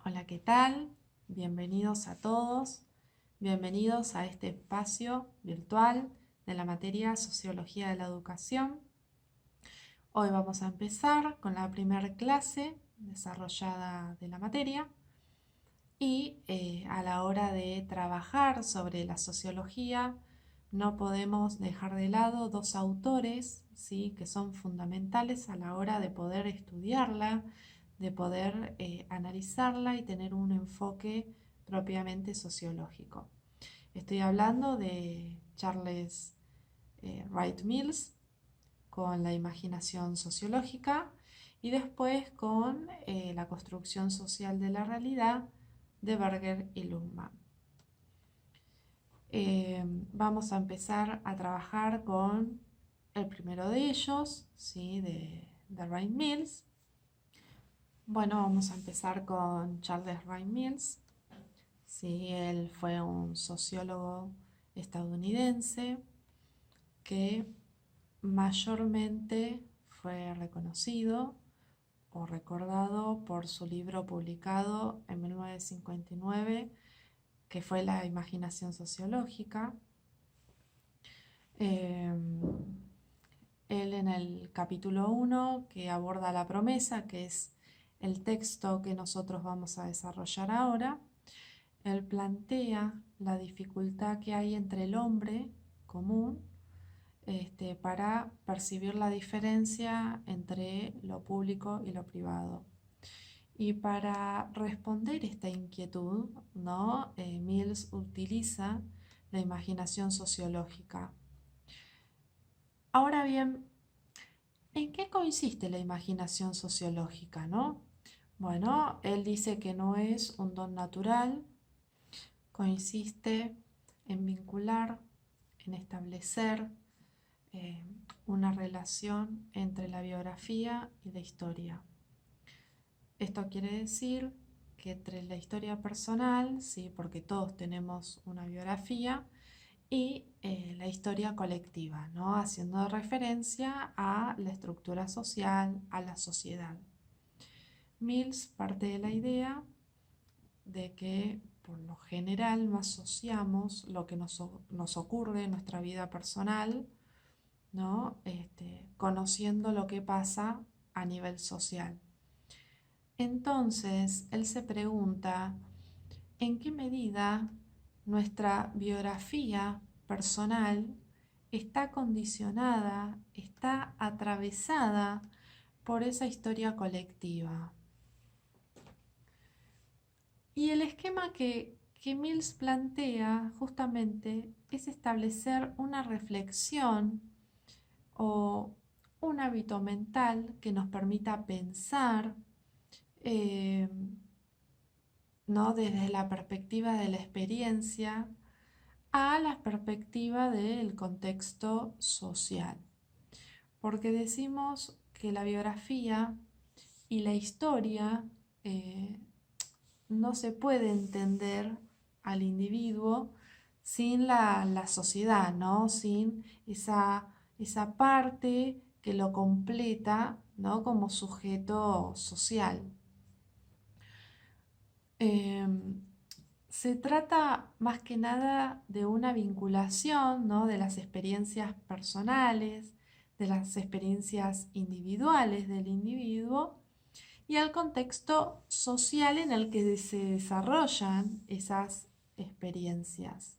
Hola, ¿qué tal? Bienvenidos a todos, bienvenidos a este espacio virtual de la materia Sociología de la Educación. Hoy vamos a empezar con la primera clase desarrollada de la materia y a la hora de trabajar sobre la sociología no podemos dejar de lado dos autores, ¿sí?, que son fundamentales a la hora de poder estudiarla, de poder analizarla y tener un enfoque propiamente sociológico. Estoy hablando de Charles Wright Mills con la imaginación sociológica y después con la construcción social de la realidad de Berger y Luhmann. Vamos a empezar a trabajar con el primero de ellos, ¿sí?, de Wright Mills. Bueno, vamos a empezar con Charles Wright Mills. Sí, él fue un sociólogo estadounidense que mayormente fue reconocido o recordado por su libro publicado en 1959, que fue La imaginación sociológica. Él en el capítulo 1, que aborda la promesa, que es el texto que nosotros vamos a desarrollar ahora, él plantea la dificultad que hay entre el hombre común para percibir la diferencia entre lo público y lo privado. Y para responder esta inquietud, ¿no? Mills utiliza la imaginación sociológica. Ahora bien, ¿en qué consiste la imaginación sociológica, no? Bueno, él dice que no es un don natural, consiste en vincular, en establecer eh, una relación entre la biografía y la historia. Esto quiere decir que entre la historia personal, ¿sí?, porque todos tenemos una biografía, y la historia colectiva, ¿no?, haciendo referencia a la estructura social, a la sociedad. Mills parte de la idea de que por lo general no asociamos lo que nos ocurre en nuestra vida personal, ¿no?, conociendo lo que pasa a nivel social. Entonces, él se pregunta, ¿en qué medida nuestra biografía personal está condicionada, está atravesada por esa historia colectiva? Y el esquema que Mills plantea justamente es establecer una reflexión o un hábito mental que nos permita pensar, ¿no?, desde la perspectiva de la experiencia a la perspectiva del contexto social. Porque decimos que la biografía y la historia no se puede entender al individuo sin la sociedad, ¿no?, sin esa parte que lo completa, ¿no?, como sujeto social. Se trata más que nada de una vinculación, ¿no?, de las experiencias personales, de las experiencias individuales del individuo y al contexto social en el que se desarrollan esas experiencias.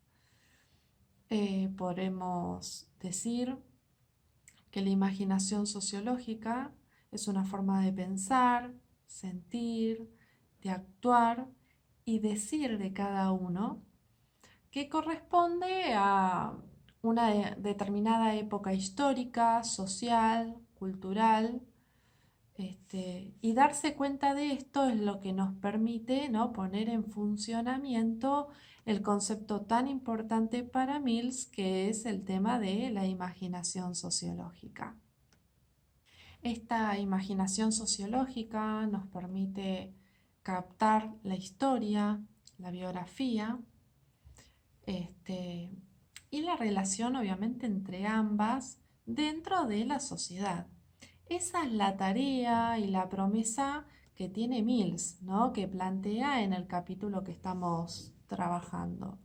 Podemos decir que la imaginación sociológica es una forma de pensar, sentir, de actuar y decir de cada uno que corresponde a una determinada época histórica, social, cultural, y darse cuenta de esto es lo que nos permite, ¿no?, poner en funcionamiento el concepto tan importante para Mills, que es el tema de la imaginación sociológica. Esta imaginación sociológica nos permite captar la historia, la biografía, y la relación obviamente entre ambas dentro de la sociedad. Esa es la tarea y la promesa que tiene Mills, ¿no? Que plantea en el capítulo que estamos trabajando.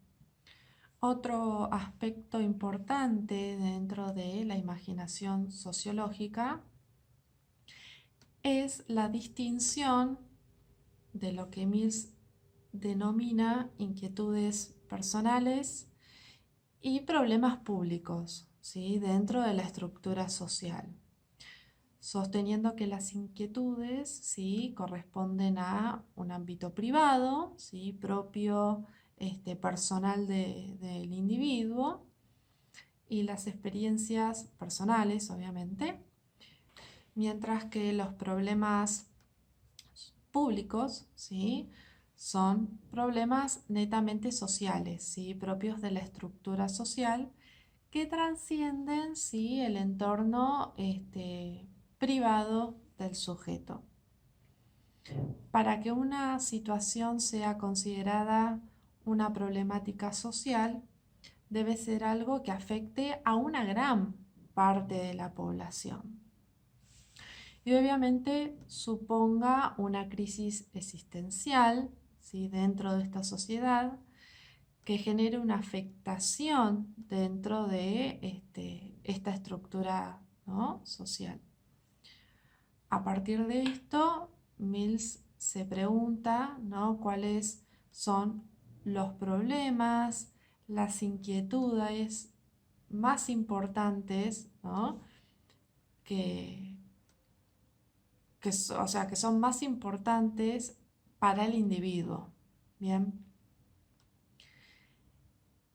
Otro aspecto importante dentro de la imaginación sociológica es la distinción de lo que Mills denomina inquietudes personales y problemas públicos, ¿sí? Dentro de la estructura social, sosteniendo que las inquietudes, ¿sí? Corresponden a un ámbito privado, ¿sí? Propio, personal del individuo, y las experiencias personales, obviamente, mientras que los problemas públicos, ¿sí? Son problemas netamente sociales, ¿sí? Propios de la estructura social que trascienden, ¿sí? El entorno privado del sujeto. Para que una situación sea considerada una problemática social, debe ser algo que afecte a una gran parte de la población. Y obviamente suponga una crisis existencial, ¿sí? Dentro de esta sociedad, que genere una afectación dentro de esta estructura, ¿no? social. A partir de esto, Mills se pregunta, ¿no? cuáles son los problemas, las inquietudes más importantes, ¿no? que son más importantes para el individuo. Bien.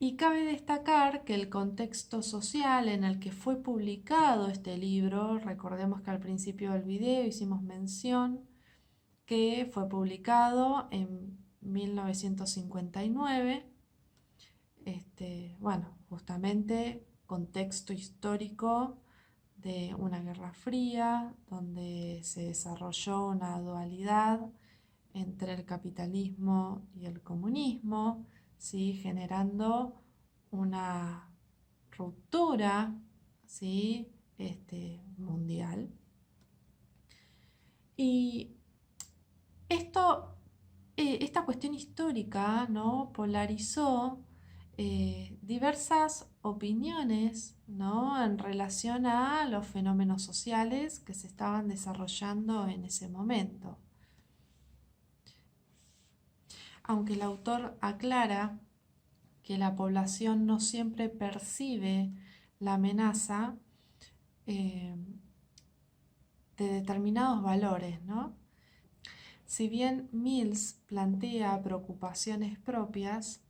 Y cabe destacar que el contexto social en el que fue publicado este libro, recordemos que al principio del video hicimos mención que fue publicado en 1959, justamente contexto histórico de una guerra fría, donde se desarrolló una dualidad entre el capitalismo y el comunismo, ¿sí? Generando una ruptura, ¿sí? Mundial. Y esta cuestión histórica, ¿no? Polarizó diversas opiniones, ¿no? En relación a los fenómenos sociales que se estaban desarrollando en ese momento. Aunque el autor aclara que la población no siempre percibe la amenaza de determinados valores, ¿no? Si bien Mills plantea preocupaciones propias,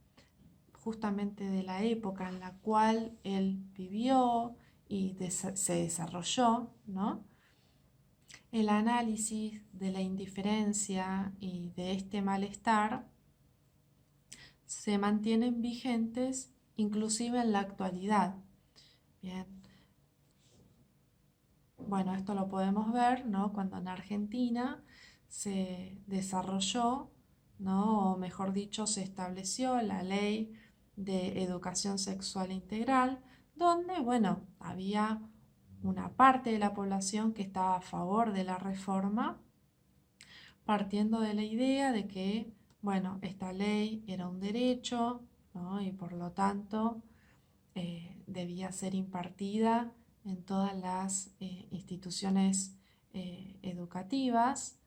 justamente de la época en la cual él vivió y se desarrolló, ¿no? El análisis de la indiferencia y de este malestar se mantienen vigentes inclusive en la actualidad. Bien. Bueno, esto lo podemos ver, ¿no? Cuando en Argentina se desarrolló, ¿no? O mejor dicho, se estableció la ley de educación sexual integral, donde, bueno, había una parte de la población que estaba a favor de la reforma, partiendo de la idea de que, bueno, esta ley era un derecho, ¿no? Y por lo tanto debía ser impartida en todas las instituciones educativas,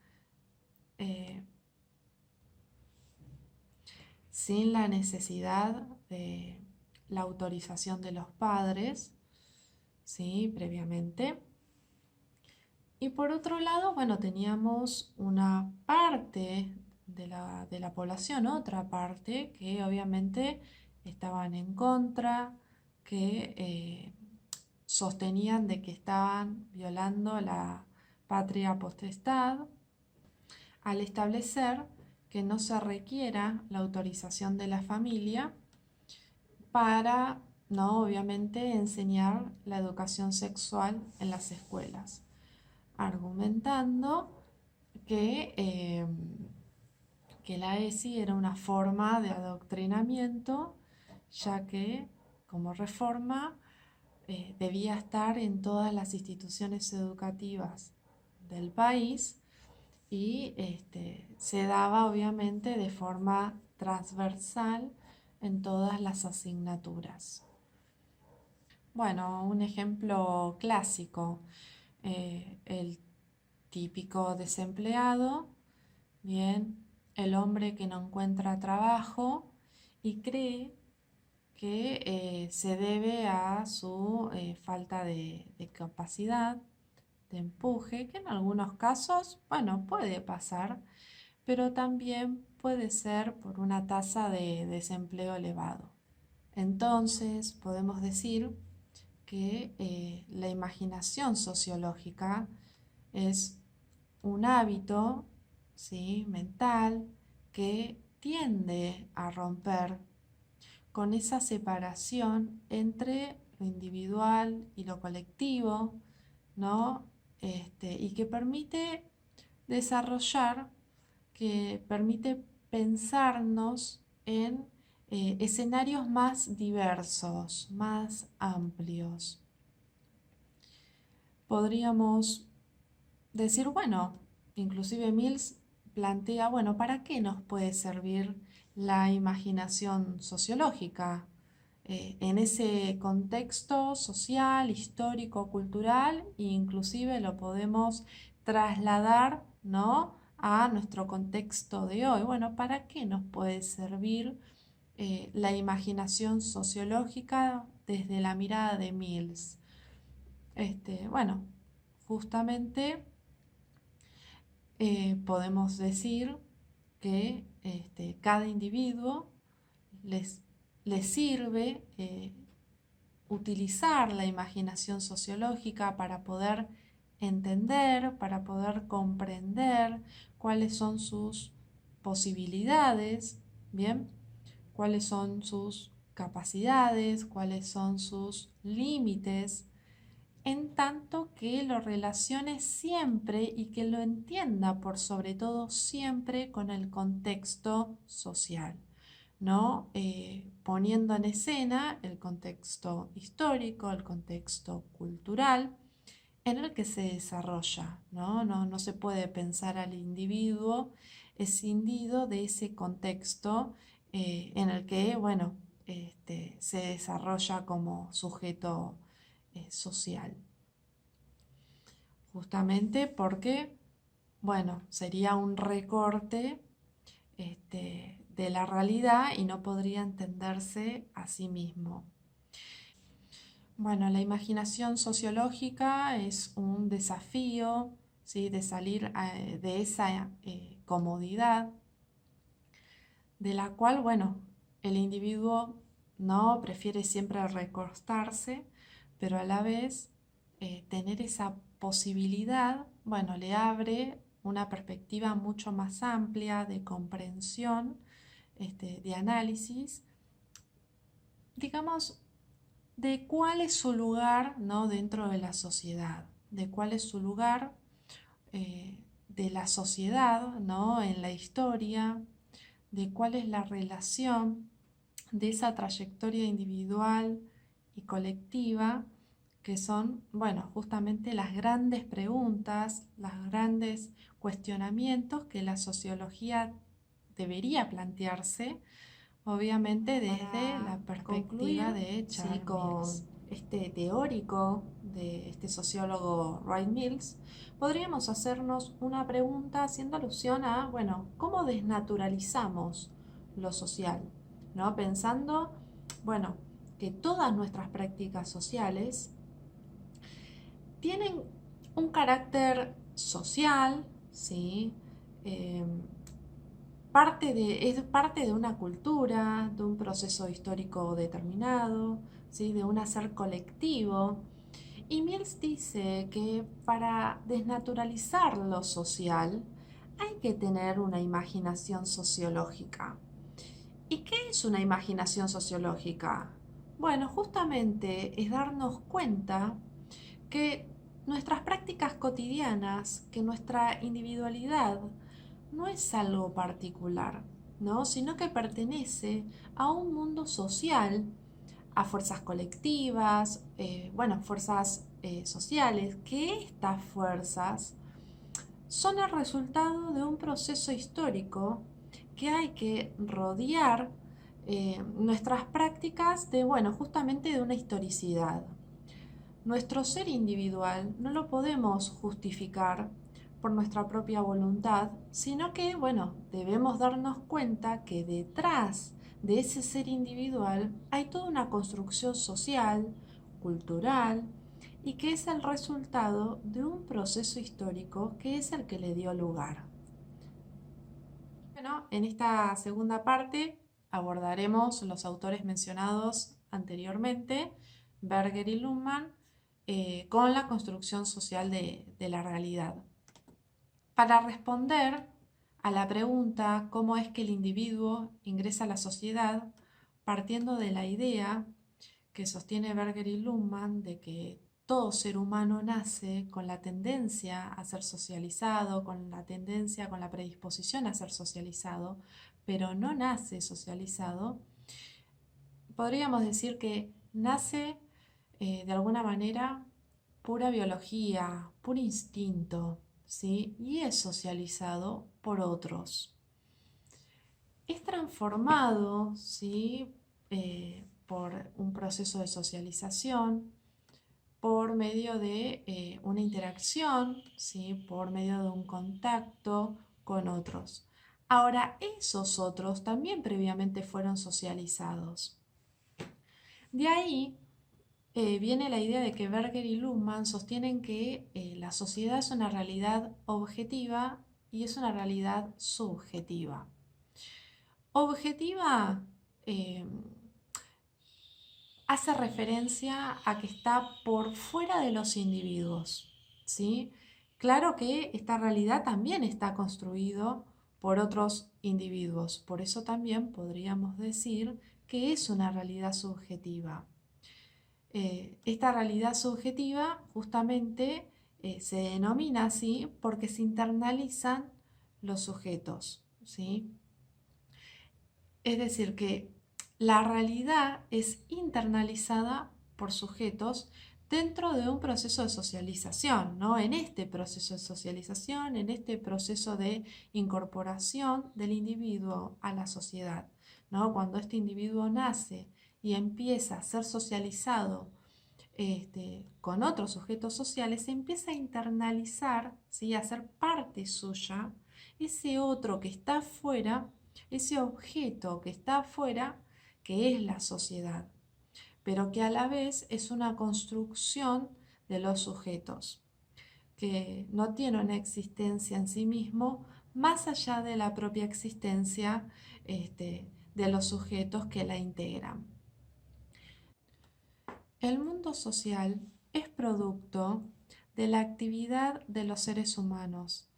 sin la necesidad de la autorización de los padres, ¿sí? Previamente. Y por otro lado, bueno, teníamos una parte de la población, otra parte, que obviamente estaban en contra, que sostenían de que estaban violando la patria potestad al establecer que no se requiera la autorización de la familia para, no, obviamente, enseñar la educación sexual en las escuelas, argumentando que la ESI era una forma de adoctrinamiento, ya que como reforma debía estar en todas las instituciones educativas del país y se daba obviamente de forma transversal en todas las asignaturas. Bueno, un ejemplo clásico, el típico desempleado, bien, el hombre que no encuentra trabajo y cree que se debe a su falta de capacidad, de empuje, que en algunos casos, bueno, puede pasar, pero también puede ser por una tasa de desempleo elevado. Entonces, podemos decir que la imaginación sociológica es un hábito, ¿sí?, mental que tiende a romper con esa separación entre lo individual y lo colectivo, ¿no? Y que permite desarrollar, que permite pensarnos en escenarios más diversos, más amplios. Podríamos decir, bueno, inclusive Mills plantea, bueno, ¿para qué nos puede servir la imaginación sociológica? En ese contexto social, histórico, cultural, e inclusive lo podemos trasladar, ¿no?, a nuestro contexto de hoy. Bueno, ¿para qué nos puede servir la imaginación sociológica desde la mirada de Mills? Bueno, justamente podemos decir que cada individuo les sirve utilizar la imaginación sociológica para poder entender, para poder comprender cuáles son sus posibilidades, ¿bien? Cuáles son sus capacidades, cuáles son sus límites, en tanto que lo relacione siempre y que lo entienda por sobre todo siempre con el contexto social, ¿no? Poniendo en escena el contexto histórico, el contexto cultural en el que se desarrolla, ¿no? No se puede pensar al individuo escindido de ese contexto en el que, bueno, se desarrolla como sujeto social. Justamente porque, bueno, sería un recorte de la realidad y no podría entenderse a sí mismo. Bueno, la imaginación sociológica es un desafío, ¿sí?, de salir de esa comodidad, de la cual, bueno, el individuo no prefiere siempre recostarse, pero a la vez tener esa posibilidad, bueno, le abre una perspectiva mucho más amplia de comprensión, de análisis, digamos, de cuál es su lugar, ¿no?, dentro de la sociedad, de cuál es su lugar de la sociedad, ¿no?, en la historia, de cuál es la relación de esa trayectoria individual y colectiva, que son, bueno, justamente las grandes preguntas, los grandes cuestionamientos que la sociología debería plantearse, obviamente desde la perspectiva de Charles Mills. Este teórico, de este sociólogo Wright Mills, podríamos hacernos una pregunta haciendo alusión a, bueno, ¿cómo desnaturalizamos lo social? ¿No? Pensando, bueno, que todas nuestras prácticas sociales tienen un carácter social, ¿sí? Es parte de una cultura, de un proceso histórico determinado, ¿sí?, de un hacer colectivo. Y Mills dice que para desnaturalizar lo social hay que tener una imaginación sociológica. ¿Y qué es una imaginación sociológica? Bueno, justamente es darnos cuenta que nuestras prácticas cotidianas, que nuestra individualidad no es algo particular, ¿no?, sino que pertenece a un mundo social, a fuerzas colectivas, fuerzas sociales, que estas fuerzas son el resultado de un proceso histórico que hay que rodear nuestras prácticas de, bueno, justamente de una historicidad. Nuestro ser individual no lo podemos justificar por nuestra propia voluntad, sino que, bueno, debemos darnos cuenta que detrás de ese ser individual hay toda una construcción social, cultural, y que es el resultado de un proceso histórico que es el que le dio lugar. Bueno, en esta segunda parte abordaremos los autores mencionados anteriormente, Berger y Luhmann, con la construcción social de la realidad. Para responder a la pregunta cómo es que el individuo ingresa a la sociedad, partiendo de la idea que sostiene Berger y Luhmann de que todo ser humano nace con la tendencia a ser socializado, con la tendencia, con la predisposición a ser socializado, pero no nace socializado, podríamos decir que nace de alguna manera pura biología, puro instinto, ¿sí? Y es socializado por otros. Es transformado, ¿sí? Por un proceso de socialización, por medio de una interacción, ¿sí? Por medio de un contacto con otros. Ahora, esos otros también previamente fueron socializados. De ahí viene la idea de que Berger y Luhmann sostienen que la sociedad es una realidad objetiva y es una realidad subjetiva. Objetiva eh, hace referencia a que está por fuera de los individuos, ¿sí? Claro que esta realidad también está construido por otros individuos, por eso también podríamos decir que es una realidad subjetiva. Esta realidad subjetiva justamente se denomina así porque se internalizan los sujetos, ¿sí? Es decir, que la realidad es internalizada por sujetos dentro de un proceso de socialización, ¿no? En este proceso de socialización, en este proceso de incorporación del individuo a la sociedad, ¿no? Cuando este individuo nace y empieza a ser socializado con otros sujetos sociales, se empieza a internalizar, ¿sí? A ser parte suya ese otro que está afuera, ese objeto que está afuera, que es la sociedad, pero que a la vez es una construcción de los sujetos, que no tiene una existencia en sí mismo más allá de la propia existencia de los sujetos que la integran. El mundo social es producto de la actividad de los seres humanos.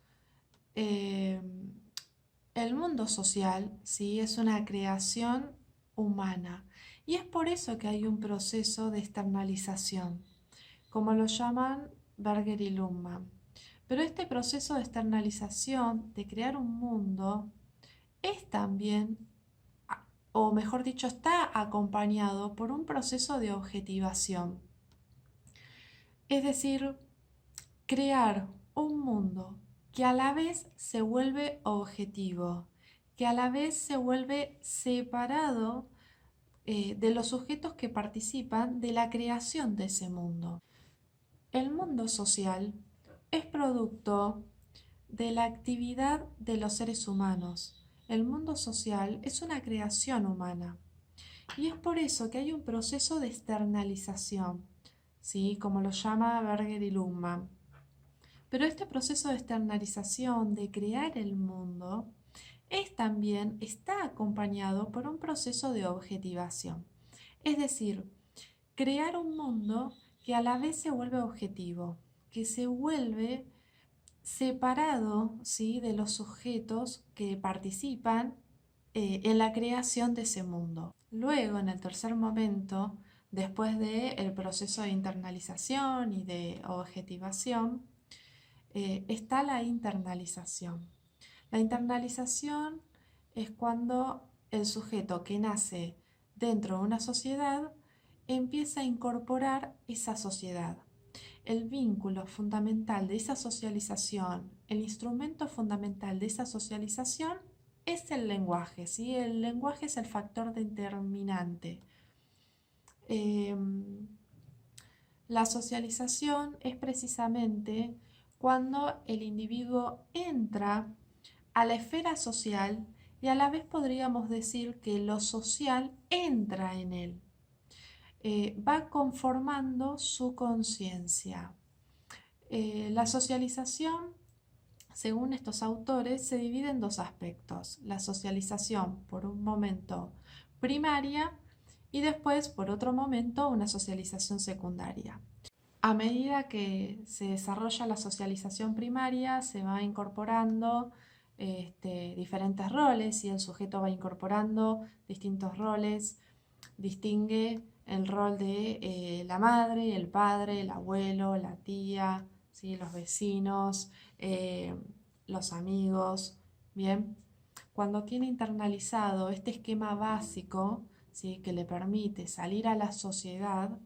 Eh, el mundo social, ¿sí? Es una creación humana y es por eso que hay un proceso de externalización, como lo llaman Berger y Luhmann. Pero este proceso de externalización, de crear un mundo, es también, o mejor dicho, está acompañado por un proceso de objetivación. Es decir, crear un mundo que a la vez se vuelve objetivo, que a la vez se vuelve separado de los sujetos que participan de la creación de ese mundo. El mundo social es producto de la actividad de los seres humanos. El mundo social es una creación humana y es por eso que hay un proceso de externalización, ¿sí? Como lo llama Berger y Luhmann. Pero este proceso de externalización, de crear el mundo, está acompañado por un proceso de objetivación. Es decir, crear un mundo que a la vez se vuelve objetivo, que se vuelve separado, ¿sí? De los sujetos que participan en la creación de ese mundo. Luego, en el tercer momento, después del proceso de internalización y de objetivación, está la internalización. La internalización es cuando el sujeto que nace dentro de una sociedad empieza a incorporar esa sociedad, el vínculo fundamental de esa socialización, el instrumento fundamental de esa socialización es el lenguaje, ¿sí? El lenguaje es el factor determinante. La socialización es precisamente cuando el individuo entra a la esfera social y a la vez podríamos decir que lo social entra en él. Va conformando su conciencia. La socialización, según estos autores, se divide en dos aspectos. La socialización, por un momento, primaria y después, por otro momento, una socialización secundaria. A medida que se desarrolla la socialización primaria, se va incorporando diferentes roles y el sujeto va incorporando distintos roles, distingue el rol de la madre, el padre, el abuelo, la tía, ¿sí? Los vecinos, los amigos. Bien, cuando tiene internalizado este esquema básico, ¿sí? Que le permite salir a la sociedad,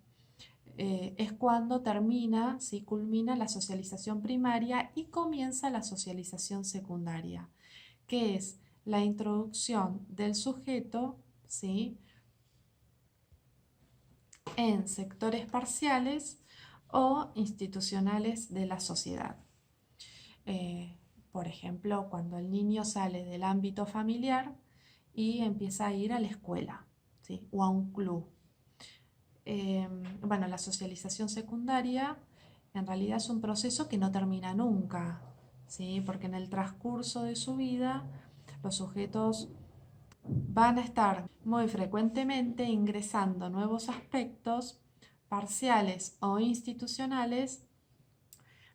es cuando termina, ¿sí? Culmina la socialización primaria y comienza la socialización secundaria, que es la introducción del sujeto, ¿sí? En sectores parciales o institucionales de la sociedad. Por ejemplo, cuando el niño sale del ámbito familiar y empieza a ir a la escuela, ¿sí? O a un club. Bueno, la socialización secundaria en realidad es un proceso que no termina nunca, ¿sí? Porque en el transcurso de su vida los sujetos van a estar muy frecuentemente ingresando nuevos aspectos parciales o institucionales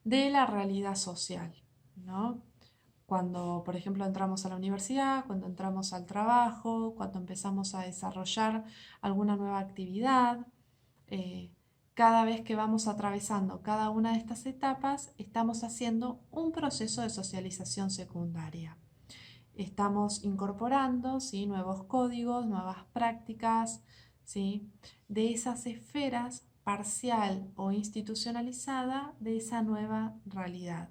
de la realidad social, ¿no? Cuando, por ejemplo, entramos a la universidad, cuando entramos al trabajo, cuando empezamos a desarrollar alguna nueva actividad, cada vez que vamos atravesando cada una de estas etapas, estamos haciendo un proceso de socialización secundaria. Estamos incorporando, ¿sí? Nuevos códigos, nuevas prácticas, ¿sí? De esas esferas parcial o institucionalizada de esa nueva realidad.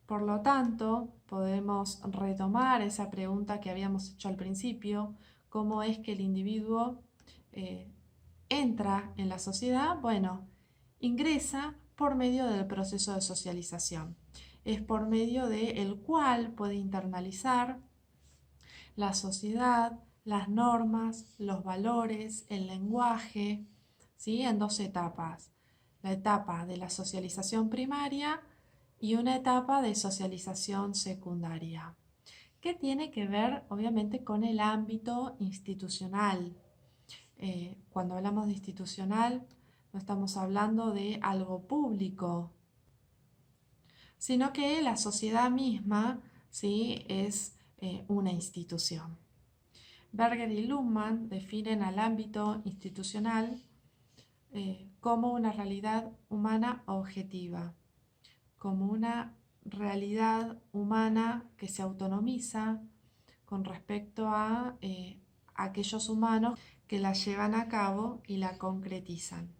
Por lo tanto, podemos retomar esa pregunta que habíamos hecho al principio: ¿cómo es que el individuo entra en la sociedad? Bueno, ingresa por medio del proceso de socialización. Es por medio del cual puede internalizar la sociedad, las normas, los valores, el lenguaje, ¿sí? En dos etapas. La etapa de la socialización primaria y una etapa de socialización secundaria, que tiene que ver obviamente con el ámbito institucional. Cuando hablamos de institucional, no estamos hablando de algo público, sino que la sociedad misma, ¿sí? Es una institución. Berger y Luhmann definen al ámbito institucional como una realidad humana objetiva, como una realidad humana que se autonomiza con respecto a aquellos humanos que la llevan a cabo y la concretizan.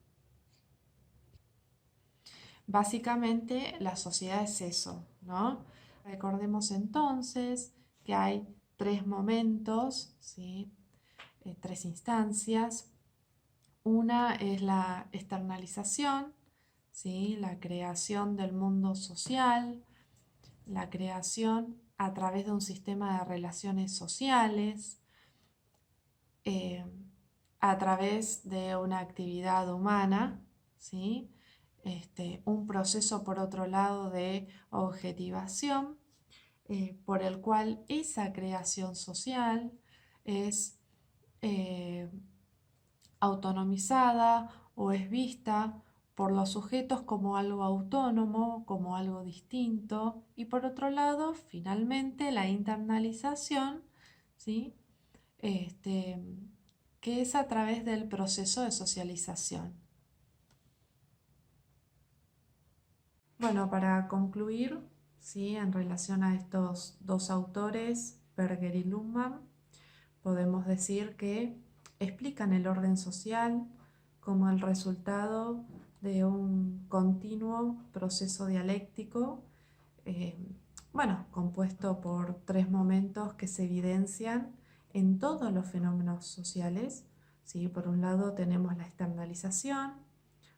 Básicamente la sociedad es eso, ¿no? Recordemos entonces que hay tres momentos, ¿sí? Tres instancias. Una es la externalización, ¿sí? La creación del mundo social, la creación a través de un sistema de relaciones sociales, a través de una actividad humana, ¿sí? Un proceso, por otro lado, de objetivación, por el cual esa creación social es autonomizada o es vista por los sujetos como algo autónomo, como algo distinto, y por otro lado, finalmente, la internalización, ¿sí? Que es a través del proceso de socialización. Bueno, para concluir, ¿sí? En relación a estos dos autores, Berger y Luhmann, podemos decir que explican el orden social como el resultado de un continuo proceso dialéctico, compuesto por tres momentos que se evidencian en todos los fenómenos sociales, ¿sí? Por un lado tenemos la externalización,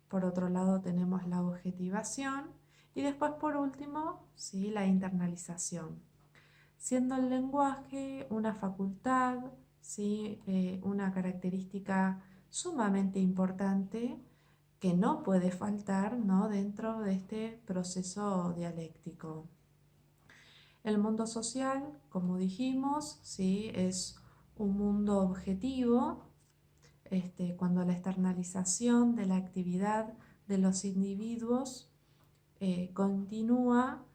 por otro lado tenemos la objetivación y después por último, ¿sí? La internalización, siendo el lenguaje una facultad, ¿sí? Una característica sumamente importante que no puede faltar, ¿no? Dentro de este proceso dialéctico. El mundo social, como dijimos, ¿sí? Es un mundo objetivo, cuando la externalización de la actividad de los individuos continúa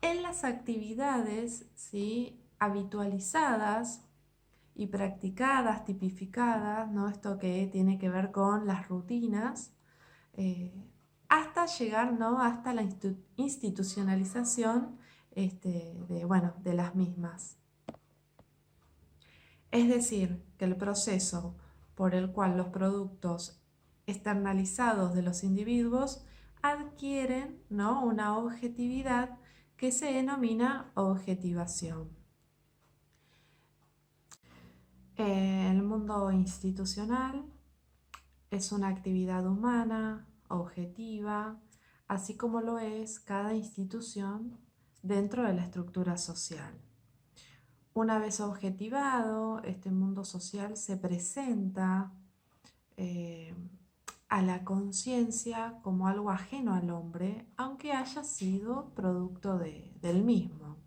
en las actividades, ¿sí? Habitualizadas y practicadas, tipificadas, ¿no? Esto que tiene que ver con las rutinas, eh, hasta llegar, ¿no? Hasta la institucionalización de las mismas. Es decir, que el proceso por el cual los productos externalizados de los individuos adquieren, ¿no? Una objetividad que se denomina objetivación. El mundo institucional es una actividad humana, objetiva, así como lo es cada institución dentro de la estructura social. Una vez objetivado, este mundo social se presenta a la conciencia como algo ajeno al hombre, aunque haya sido producto del mismo.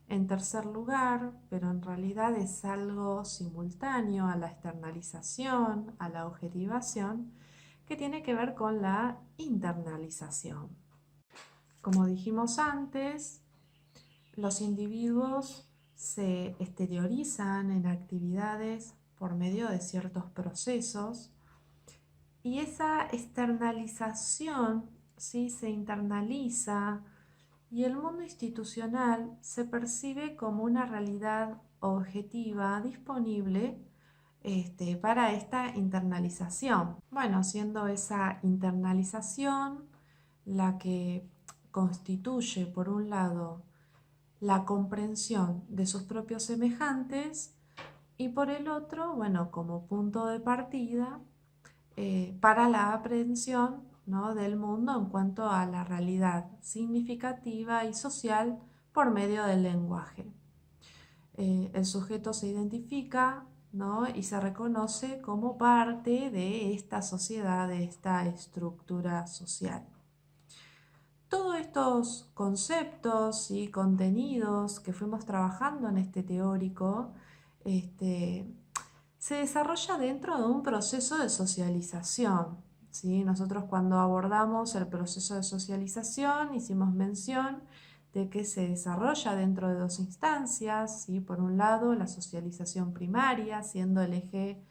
En tercer lugar, pero en realidad es algo simultáneo a la externalización, a la objetivación, que tiene que ver con la internalización. Como dijimos antes, los individuos se exteriorizan en actividades por medio de ciertos procesos y esa externalización, ¿sí? Se internaliza y el mundo institucional se percibe como una realidad objetiva disponible para esta internalización. Bueno, siendo esa internalización la que constituye, por un lado, la comprensión de sus propios semejantes y por el otro, bueno, como punto de partida para la aprehensión, ¿no? Del mundo en cuanto a la realidad significativa y social por medio del lenguaje. El sujeto se identifica, ¿no? Y se reconoce como parte de esta sociedad, de esta estructura social. Todos estos conceptos y contenidos que fuimos trabajando en este teórico se desarrolla dentro de un proceso de socialización, ¿sí? Nosotros cuando abordamos el proceso de socialización hicimos mención de que se desarrolla dentro de dos instancias, ¿sí? Por un lado, la socialización primaria, siendo el eje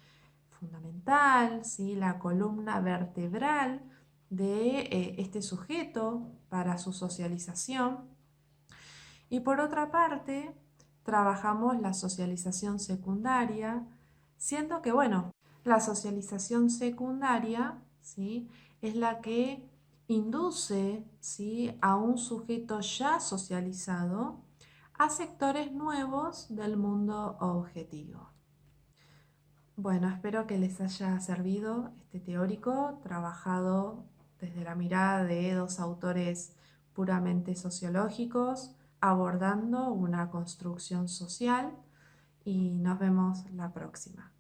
fundamental, ¿sí? La columna vertebral de este sujeto para su socialización. Y por otra parte, trabajamos la socialización secundaria, siendo que, bueno, la socialización secundaria, ¿sí? Es la que induce, ¿sí? A un sujeto ya socializado a sectores nuevos del mundo objetivo. Bueno, espero que les haya servido este teórico trabajado desde la mirada de dos autores puramente sociológicos, abordando una construcción social, y nos vemos la próxima.